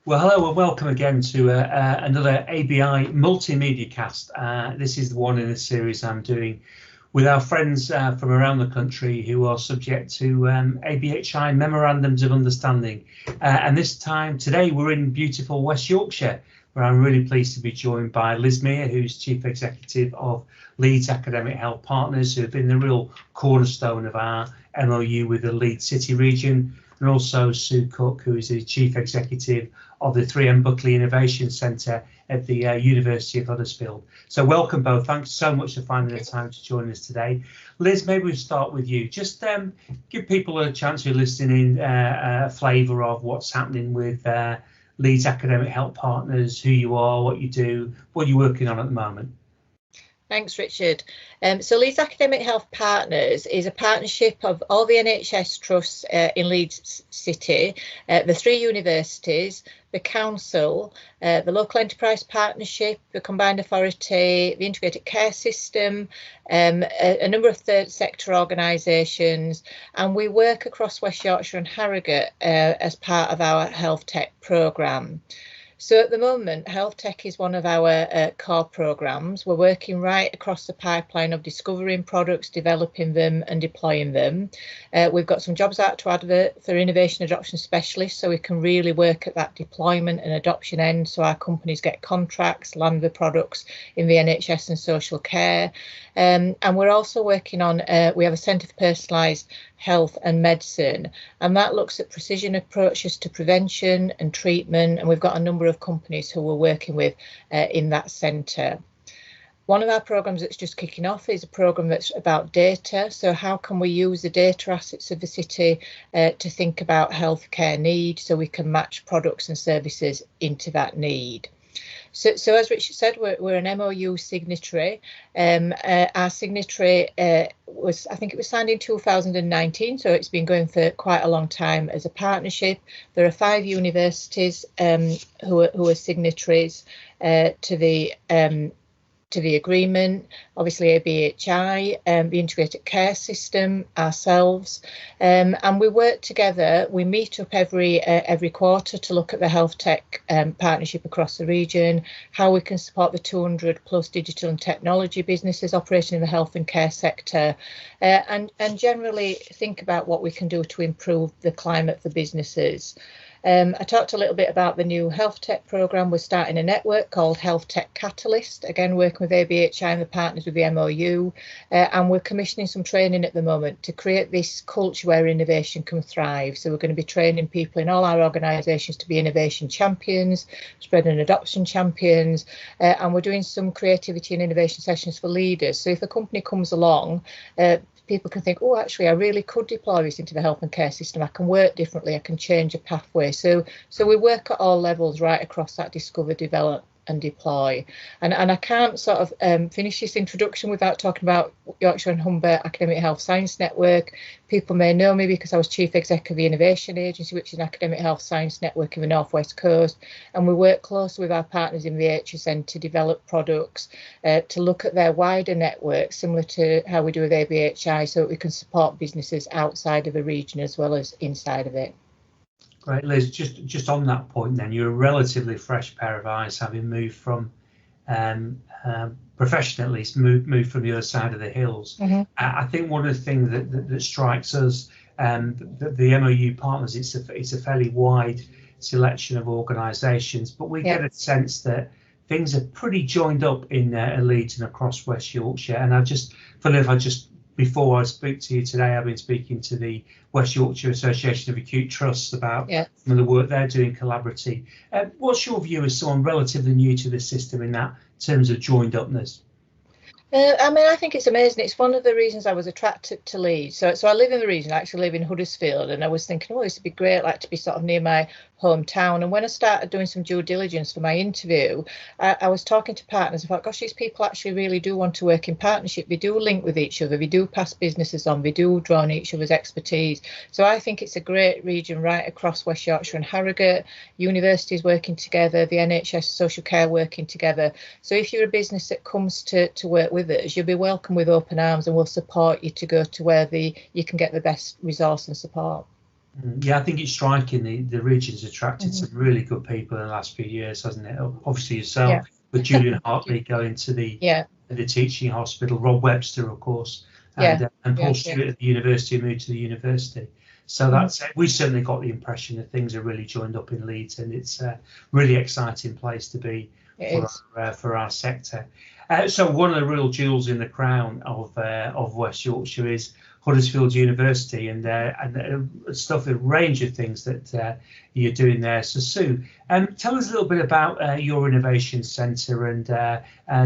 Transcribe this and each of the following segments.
Well, hello and welcome again to another ABI multimedia cast. This is the one in the series I'm doing with our friends from around the country who are subject to ABHI memorandums of understanding. And this time today we're in beautiful West Yorkshire, where I'm really pleased to be joined by Mear, who's Chief Executive of Leeds Academic Health Partners, who have been the real cornerstone of our MOU with the Leeds City region, and also Cooke, who is the Chief Executive of the 3M Buckley Innovation Centre at the University of Huddersfield. So welcome both. Thanks so much for finding the time to join us today. Liz, maybe we'll start with you. Just give people a chance who are listening a flavour of what's happening with Leeds Academic Health Partners, who you are, what you do, what you're working on at the moment. Thanks, Richard. So Leeds Academic Health Partners is a partnership of all the NHS trusts in Leeds City, the 3 universities, the council, the local enterprise partnership, the combined authority, the integrated care system, a number of third sector organisations, and we work across West Yorkshire and Harrogate as part of our health tech programme. So at the moment, health tech is one of our core programmes. We're working right across the pipeline of discovering products, developing them and deploying them. We've got some jobs out to advert for innovation adoption specialists, so we can really work at that deployment and adoption end, so our companies get contracts, land the products in the NHS and social care. And we're also working on, we have a Centre for Personalised Health and Medicine, and that looks at precision approaches to prevention and treatment, and we've got a number of companies who we're working with in that centre. One of our programmes that's just kicking off is a programme that's about data. So how can we use the data assets of the city to think about healthcare need, so we can match products and services into that need. So as Richard said, we're an MOU signatory. Our signatory was, I think it was signed in 2019, so it's been going for quite a long time as a partnership. There are 5 universities who are signatories to the agreement, obviously ABHI, the integrated care system, ourselves, and we work together. We meet up every quarter to look at the health tech partnership across the region, how we can support the 200 plus digital and technology businesses operating in the health and care sector, and generally think about what we can do to improve the climate for businesses. I talked a little bit about the new health tech programme. We're starting a network called Health Tech Catalyst, again working with ABHI and the partners with the MOU, and we're commissioning some training at the moment to create this culture where innovation can thrive. So we're going to be training people in all our organisations to be innovation champions, spread and adoption champions, and we're doing some creativity and innovation sessions for leaders. So if a company comes along, people can think, oh, actually, I really could deploy this into the health and care system. I can work differently. I can change a pathway. So we work at all levels right across that discover, develop and deploy. And I can't sort of finish this introduction without talking about Yorkshire and Humber Academic Health Science Network. People may know me because I was Chief Executive of the Innovation Agency, which is an academic health science network in the North West Coast. And we work closely with our partners in the HSN to develop products, to look at their wider network, similar to how we do with ABHI, so that we can support businesses outside of the region as well as inside of it. Great, Liz, just on that point then, you're a relatively fresh pair of eyes, having moved from, professionally at least, moved from the other side of the hills. Mm-hmm. I think one of the things that strikes us, the MOU partners, it's a fairly wide selection of organisations, but we get a sense that things are pretty joined up in Leeds and across West Yorkshire. And before I speak to you today, I've been speaking to the West Yorkshire Association of Acute Trusts about some of the work they're doing collaboratively. What's your view as someone relatively new to the system in that terms of joined upness? I think it's amazing. It's one of the reasons I was attracted to Leeds. So I live in the region. I actually live in Huddersfield, and I was thinking, oh, this would be great, like to be sort of near my hometown. And when I started doing some due diligence for my interview, I was talking to partners. I thought, gosh, these people actually really do want to work in partnership. They do link with each other. They do pass businesses on. They do draw on each other's expertise. So I think it's a great region right across West Yorkshire and Harrogate. Universities working together, the NHS social care working together. So if you're a business that comes to work with us, you'll be welcome with open arms, and we'll support you to go to where you can get the best resource and support. Yeah, I think it's striking. The region's attracted some really good people in the last few years, hasn't it? Obviously yourself, with Julian Hartley going to the teaching hospital, Rob Webster, of course, and Paul Stewart at the university moved to the university. So that's we certainly got the impression that things are really joined up in Leeds, and it's a really exciting place to be for our sector. So one of the real jewels in the crown of West Yorkshire is Huddersfield University, and stuff, a range of things that you're doing there. So Sue, tell us a little bit about your innovation centre and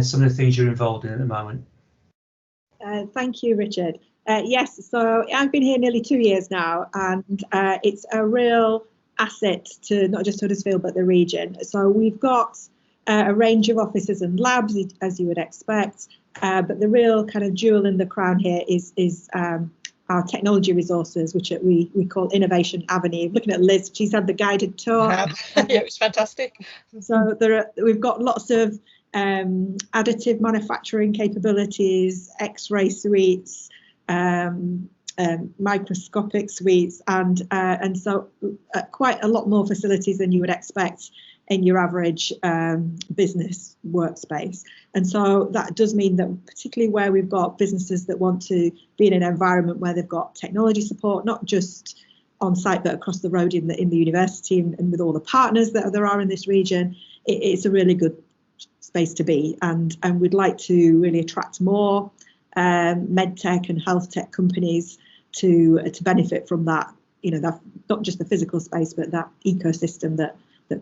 some of the things you're involved in at the moment. Thank you, Richard. Yes, so I've been here nearly 2 years now, and it's a real asset to not just Huddersfield but the region. So we've got a range of offices and labs, as you would expect, but the real kind of jewel in the crown here is our technology resources, which we call Innovation Avenue. Looking at Liz, she's had the guided tour. Yeah, it was fantastic. So we've got lots of additive manufacturing capabilities, X-ray suites, microscopic suites, and so quite a lot more facilities than you would expect in your average business workspace. And so that does mean that particularly where we've got businesses that want to be in an environment where they've got technology support, not just on site but across the road in the university and with all the partners that there are in this region, it's a really good space to be. And we'd like to really attract more medtech and health tech companies to benefit from that, that not just the physical space but that ecosystem that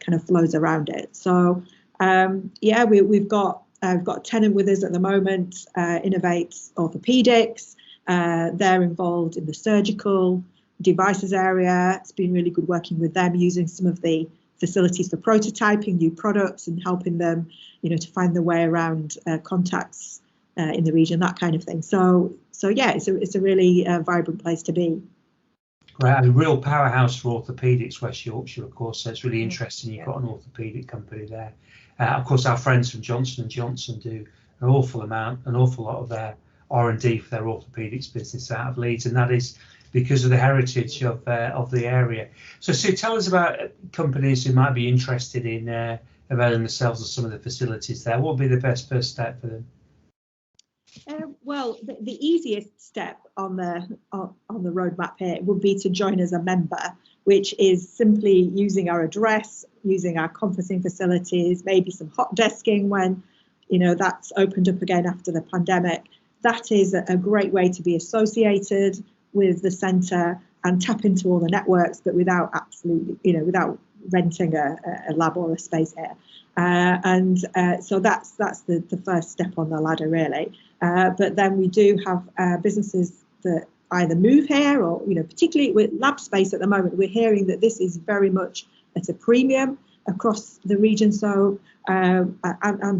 kind of flows around it. So we've got a tenant with us at the moment, Innovate Orthopedics. They're involved in the surgical devices area. It's been really good working with them, using some of the facilities for prototyping new products and helping them, to find their way around contacts in the region, that kind of thing. So yeah, it's a really vibrant place to be. Right, a real powerhouse for orthopedics, West Yorkshire, of course. So it's really interesting. You've got an orthopedic company there. Of course, our friends from Johnson & Johnson do an awful lot of their R&D for their orthopedics business out of Leeds, and that is because of the heritage of the area. So Sue, tell us about companies who might be interested in availing themselves of some of the facilities there. What would be the best first step for them? Well, the easiest step on the roadmap here would be to join as a member, which is simply using our address, using our conferencing facilities, maybe some hot desking when that's opened up again after the pandemic. That is a great way to be associated with the centre and tap into all the networks, but without renting a lab or a space here. So that's the first step on the ladder, really. But then we do have businesses that either move here or, particularly with lab space at the moment, we're hearing that this is very much at a premium across the region, so and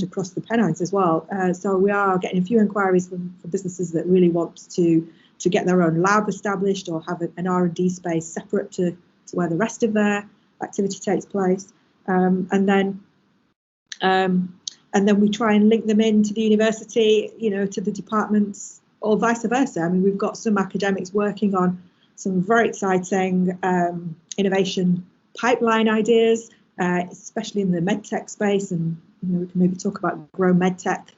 across the Pennines as well. So we are getting a few inquiries for businesses that really want to get their own lab established or have an R&D space separate to where the rest of their activity takes place. And then we try and link them into the university, to the departments, or vice versa. I mean, we've got some academics working on some very exciting innovation pipeline ideas, especially in the medtech space, and we can maybe talk about Grow Medtech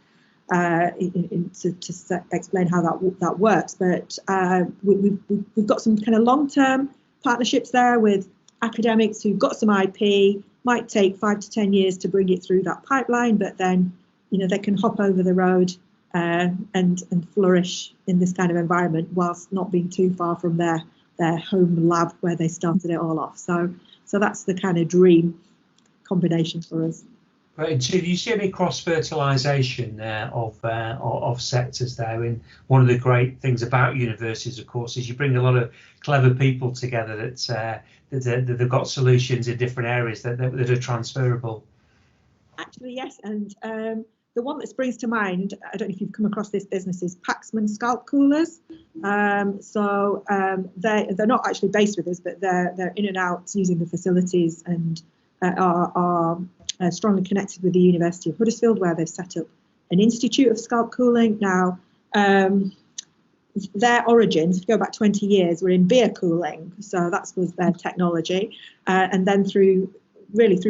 to explain how that works. But we've got some kind of long-term partnerships there with academics who've got some IP. Might take 5 to 10 years to bring it through that pipeline, but then they can hop over the road and flourish in this kind of environment whilst not being too far from their home lab where they started it all off. So that's the kind of dream combination for us. Right. Do you see any cross-fertilisation of sectors there? And one of the great things about universities, of course, is you bring a lot of clever people together that they've got solutions in different areas that are transferable. Actually, yes. And the one that springs to mind, I don't know if you've come across this business, is Paxman Scalp coolers. So they're not actually based with us, but they're in and out using the facilities and are strongly connected with the University of Huddersfield, where they've set up an institute of scalp cooling. Now, their origins, if you go back 20 years, were in beer cooling. So that was their technology. And then through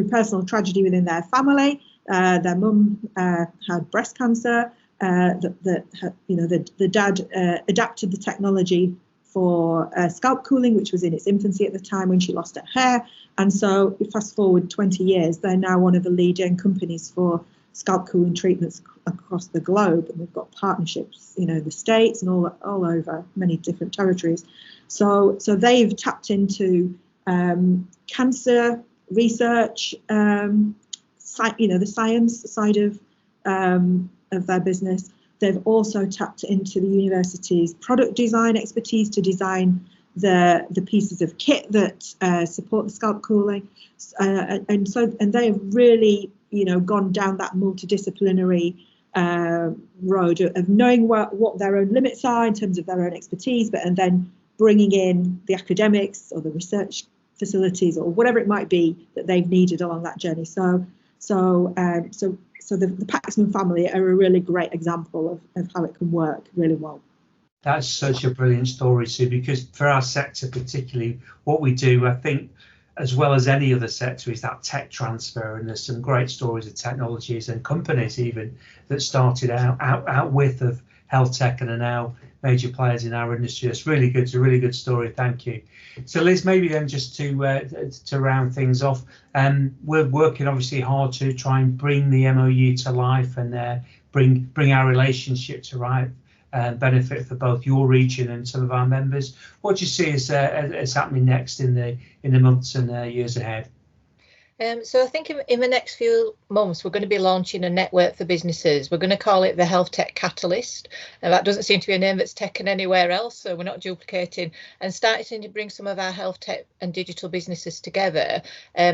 personal tragedy within their family, their mum had breast cancer. The dad adapted the technology for scalp cooling, which was in its infancy at the time when she lost her hair. And so fast forward 20 years, they're now one of the leading companies for scalp cooling treatments across the globe. And we've got partnerships, the States and all over many different territories. So they've tapped into cancer research, the science side of their business. They've also tapped into the university's product design expertise to design the pieces of kit that support the scalp cooling, and they have really gone down that multidisciplinary road of knowing what their own limits are in terms of their own expertise, and then bringing in the academics or the research facilities or whatever it might be that they've needed along that journey. So the Paxman family are a really great example of how it can work really well. That's such a brilliant story, Sue, because for our sector particularly, what we do, I think, as well as any other sector, is that tech transfer. And there's some great stories of technologies and companies even that started out with of health tech and are now major players in our industry. It's really good. It's a really good story. Thank you. So Liz, maybe then just to round things off, we're working obviously hard to try and bring the MOU to life and bring our relationship to life. Benefit for both your region and some of our members. What do you see as happening next in the months and years ahead? So I think in the next few months, we're going to be launching a network for businesses. We're going to call it the Health Tech Catalyst. And that doesn't seem to be a name that's taken anywhere else, so we're not duplicating, and starting to bring some of our health tech and digital businesses together.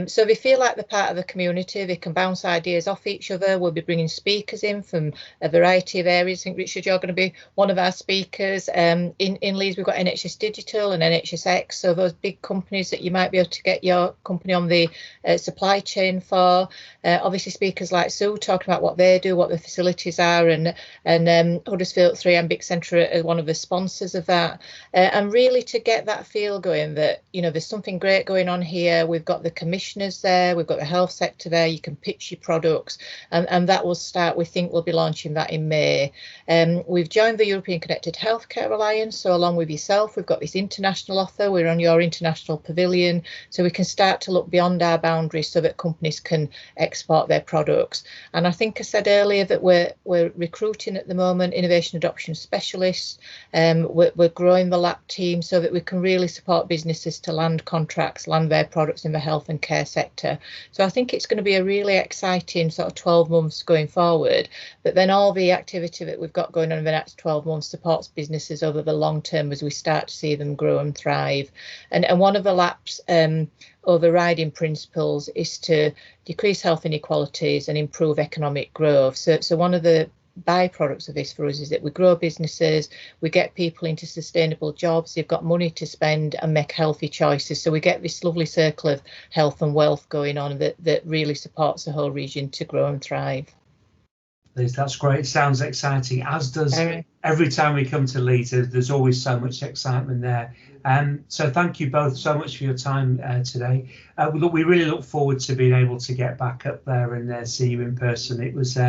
So they feel like they're part of the community. They can bounce ideas off each other. We'll be bringing speakers in from a variety of areas. I think, Richard, you're going to be one of our speakers. In Leeds, we've got NHS Digital and NHSX. So those big companies that you might be able to get your company on the supply chain for. Obviously speakers like Sue talking about what they do, what the facilities are, and Huddersfield 3M Centre as one of the sponsors of that, and really to get that feel going that there's something great going on here. We've got the commissioners there, we've got the health sector there, you can pitch your products, and that will start. We think we'll be launching that in May. We've joined the European Connected Healthcare Alliance, so along with yourself we've got this international offer. We're on your international pavilion, so we can start to look beyond our boundaries so that companies can export their products. And I think I said earlier that we're recruiting at the moment innovation adoption specialists. We're growing the lab team so that we can really support businesses to land contracts, land their products in the health and care sector. So I think it's going to be a really exciting sort of 12 months going forward, but then all the activity that we've got going on in the next 12 months supports businesses over the long term as we start to see them grow and thrive. And one of the LAP's overriding principles is to decrease health inequalities and improve economic growth. So one of the byproducts of this for us is that we grow businesses, we get people into sustainable jobs, they've got money to spend and make healthy choices. So we get this lovely circle of health and wealth going on that really supports the whole region to grow and thrive. Liz, that's great. It sounds exciting, as does every time we come to Leeds. There's always so much excitement there. So thank you both so much for your time today. We really look forward to being able to get back up there and see you in person. It was,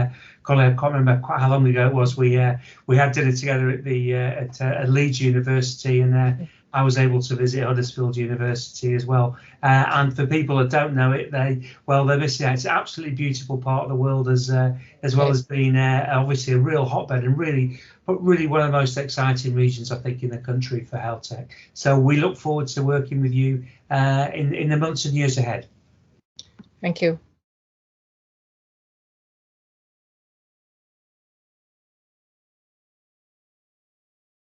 Colin, I can't remember quite how long ago it was. We had dinner together at Leeds University, and I was able to visit Huddersfield University as well. And for people that don't know it, they're missing out. It's an absolutely beautiful part of the world, as well as being obviously a real hotbed and really one of the most exciting regions, I think, in the country for health tech. So we look forward to working with you in the months and years ahead. Thank you.